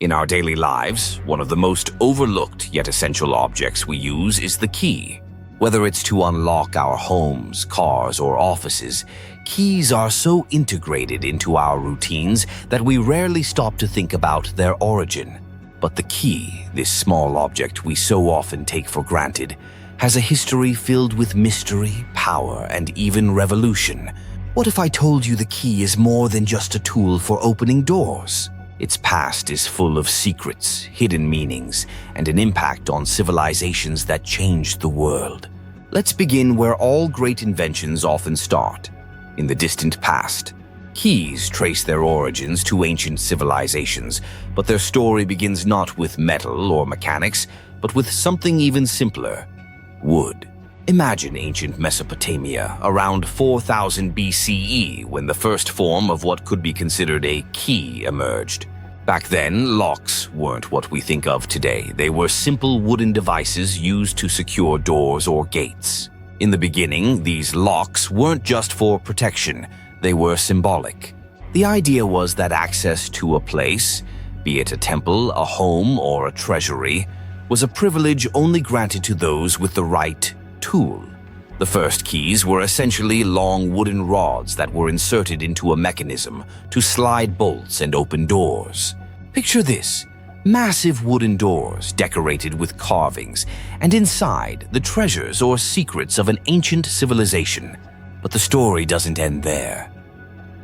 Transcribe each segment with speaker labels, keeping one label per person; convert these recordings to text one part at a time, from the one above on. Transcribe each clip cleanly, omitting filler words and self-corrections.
Speaker 1: In our daily lives, one of the most overlooked yet essential objects we use is the key. Whether it's to unlock our homes, cars, or offices, keys are so integrated into our routines that we rarely stop to think about their origin. But the key, this small object we so often take for granted, has a history filled with mystery, power, and even revolution. What if I told you the key is more than just a tool for opening doors? Its past is full of secrets, hidden meanings, and an impact on civilizations that changed the world. Let's begin where all great inventions often start, in the distant past. Keys trace their origins to ancient civilizations, but their story begins not with metal or mechanics, but with something even simpler: wood. Imagine ancient Mesopotamia around 4000 BCE when the first form of what could be considered a key emerged. Back then, locks weren't what we think of today. They were simple wooden devices used to secure doors or gates. In the beginning, these locks weren't just for protection, they were symbolic. The idea was that access to a place, be it a temple, a home, or a treasury, was a privilege only granted to those with the right tool. The first keys were essentially long wooden rods that were inserted into a mechanism to slide bolts and open doors. Picture this: massive wooden doors decorated with carvings, and inside the treasures or secrets of an ancient civilization. But the story doesn't end there.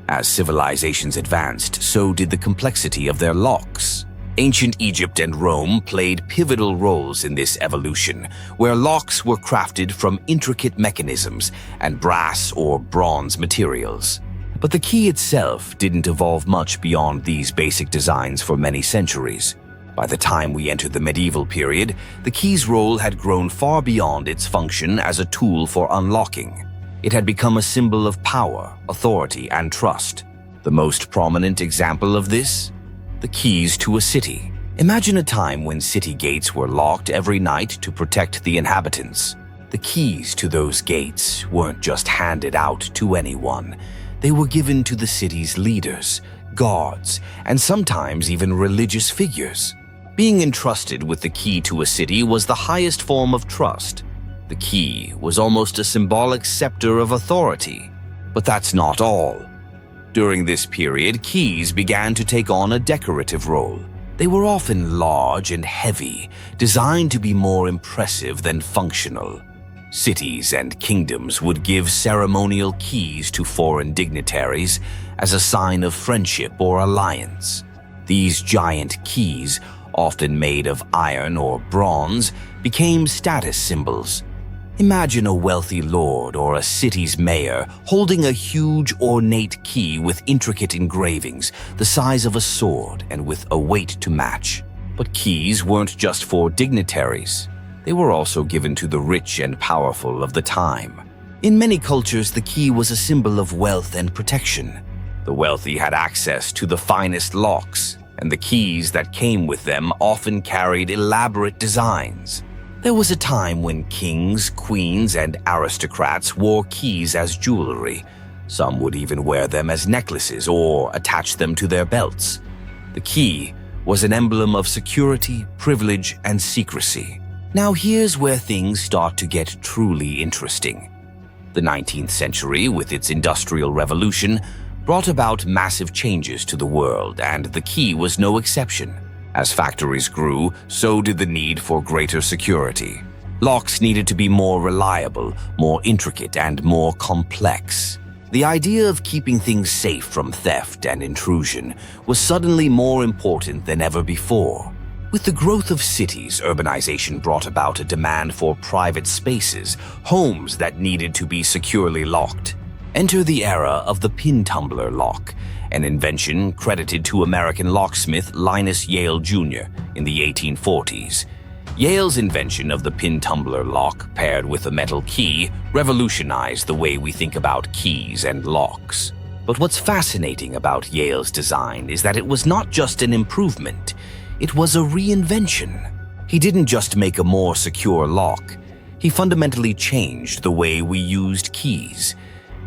Speaker 1: As civilizations advanced, so did the complexity of their locks. Ancient Egypt and Rome played pivotal roles in this evolution, where locks were crafted from intricate mechanisms and brass or bronze materials. But the key itself didn't evolve much beyond these basic designs for many centuries. By the time we entered the medieval period, the key's role had grown far beyond its function as a tool for unlocking. It had become a symbol of power, authority, and trust. The most prominent example of this? The keys to a city. Imagine a time when city gates were locked every night to protect the inhabitants. The keys to those gates weren't just handed out to anyone. They were given to the city's leaders, guards, and sometimes even religious figures. Being entrusted with the key to a city was the highest form of trust. The key was almost a symbolic scepter of authority. But that's not all. During this period, keys began to take on a decorative role. They were often large and heavy, designed to be more impressive than functional. Cities and kingdoms would give ceremonial keys to foreign dignitaries as a sign of friendship or alliance. These giant keys, often made of iron or bronze, became status symbols. Imagine a wealthy lord or a city's mayor holding a huge ornate key with intricate engravings, the size of a sword and with a weight to match. But keys weren't just for dignitaries. They were also given to the rich and powerful of the time. In many cultures, the key was a symbol of wealth and protection. The wealthy had access to the finest locks, and the keys that came with them often carried elaborate designs. There was a time when kings, queens, and aristocrats wore keys as jewelry. Some would even wear them as necklaces or attach them to their belts. The key was an emblem of security, privilege, and secrecy. Now here's where things start to get truly interesting. The 19th century, with its Industrial Revolution, brought about massive changes to the world, and the key was no exception. As factories grew, so did the need for greater security. Locks needed to be more reliable, more intricate, and more complex. The idea of keeping things safe from theft and intrusion was suddenly more important than ever before. With the growth of cities, urbanization brought about a demand for private spaces, homes that needed to be securely locked. Enter the era of the pin tumbler lock, an invention credited to American locksmith Linus Yale Jr. in the 1840s. Yale's invention of the pin tumbler lock, paired with a metal key, revolutionized the way we think about keys and locks. But what's fascinating about Yale's design is that it was not just an improvement, it was a reinvention. He didn't just make a more secure lock, he fundamentally changed the way we used keys.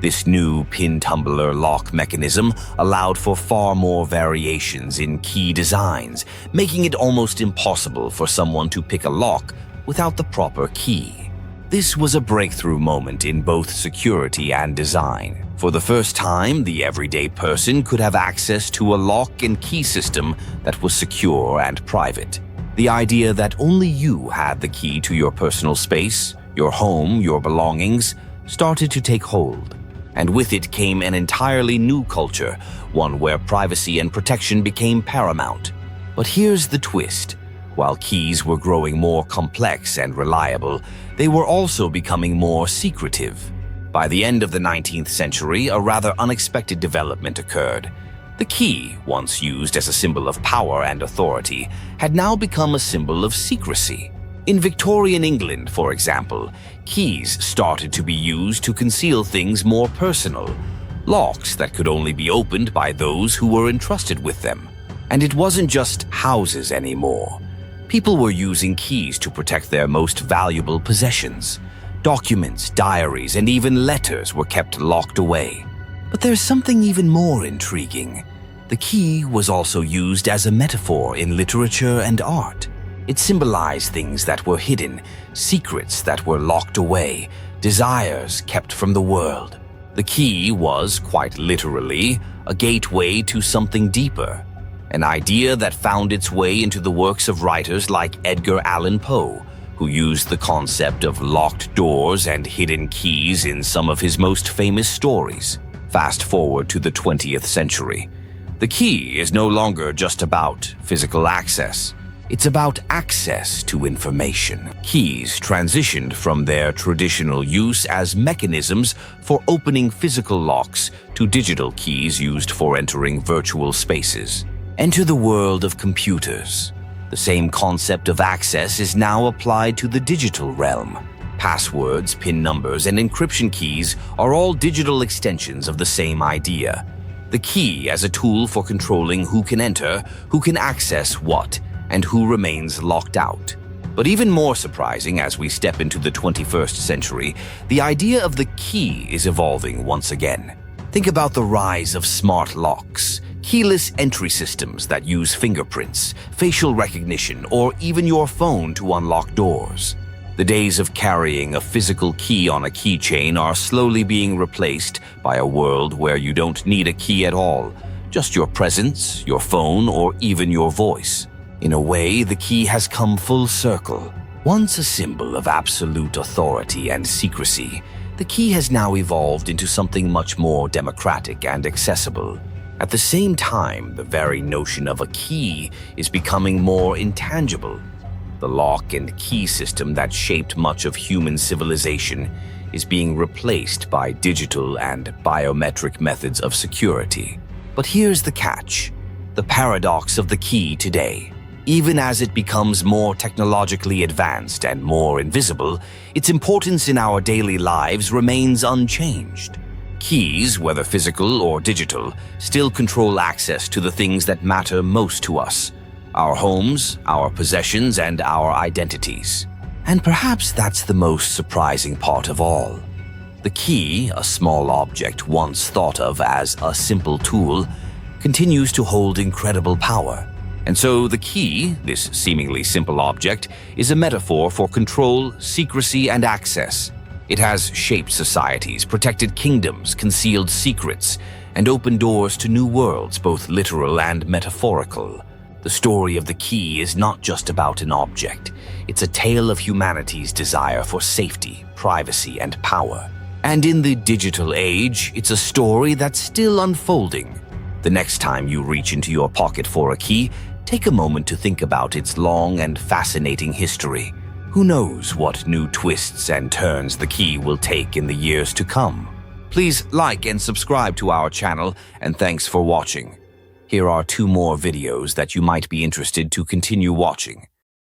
Speaker 1: This new pin-tumbler lock mechanism allowed for far more variations in key designs, making it almost impossible for someone to pick a lock without the proper key. This was a breakthrough moment in both security and design. For the first time, the everyday person could have access to a lock and key system that was secure and private. The idea that only you had the key to your personal space, your home, your belongings, started to take hold. And with it came an entirely new culture, one where privacy and protection became paramount. But here's the twist. While keys were growing more complex and reliable, they were also becoming more secretive. By the end of the 19th century, a rather unexpected development occurred. The key, once used as a symbol of power and authority, had now become a symbol of secrecy. In Victorian England, for example, keys started to be used to conceal things more personal, locks that could only be opened by those who were entrusted with them. And it wasn't just houses anymore. People were using keys to protect their most valuable possessions. Documents, diaries, and even letters were kept locked away. But there's something even more intriguing. The key was also used as a metaphor in literature and art. It symbolized things that were hidden, secrets that were locked away, desires kept from the world. The key was, quite literally, a gateway to something deeper, an idea that found its way into the works of writers like Edgar Allan Poe, who used the concept of locked doors and hidden keys in some of his most famous stories. Fast forward to the 20th century. The key is no longer just about physical access. It's about access to information. Keys transitioned from their traditional use as mechanisms for opening physical locks to digital keys used for entering virtual spaces. Enter the world of computers. The same concept of access is now applied to the digital realm. Passwords, PIN numbers, and encryption keys are all digital extensions of the same idea. The key as a tool for controlling who can enter, who can access what, and who remains locked out. But even more surprising as we step into the 21st century, the idea of the key is evolving once again. Think about the rise of smart locks, keyless entry systems that use fingerprints, facial recognition, or even your phone to unlock doors. The days of carrying a physical key on a keychain are slowly being replaced by a world where you don't need a key at all, just your presence, your phone, or even your voice. In a way, the key has come full circle. Once a symbol of absolute authority and secrecy, the key has now evolved into something much more democratic and accessible. At the same time, the very notion of a key is becoming more intangible. The lock and key system that shaped much of human civilization is being replaced by digital and biometric methods of security. But here's the catch: the paradox of the key today. Even as it becomes more technologically advanced and more invisible, its importance in our daily lives remains unchanged. Keys, whether physical or digital, still control access to the things that matter most to us: our homes, our possessions, and our identities. And perhaps that's the most surprising part of all. The key, a small object once thought of as a simple tool, continues to hold incredible power. And so the key, this seemingly simple object, is a metaphor for control, secrecy, and access. It has shaped societies, protected kingdoms, concealed secrets, and opened doors to new worlds, both literal and metaphorical. The story of the key is not just about an object. It's a tale of humanity's desire for safety, privacy, and power. And in the digital age, it's a story that's still unfolding. The next time you reach into your pocket for a key, take a moment to think about its long and fascinating history. Who knows what new twists and turns the key will take in the years to come? Please like and subscribe to our channel, and thanks for watching. Here are 2 more videos that you might be interested to continue watching.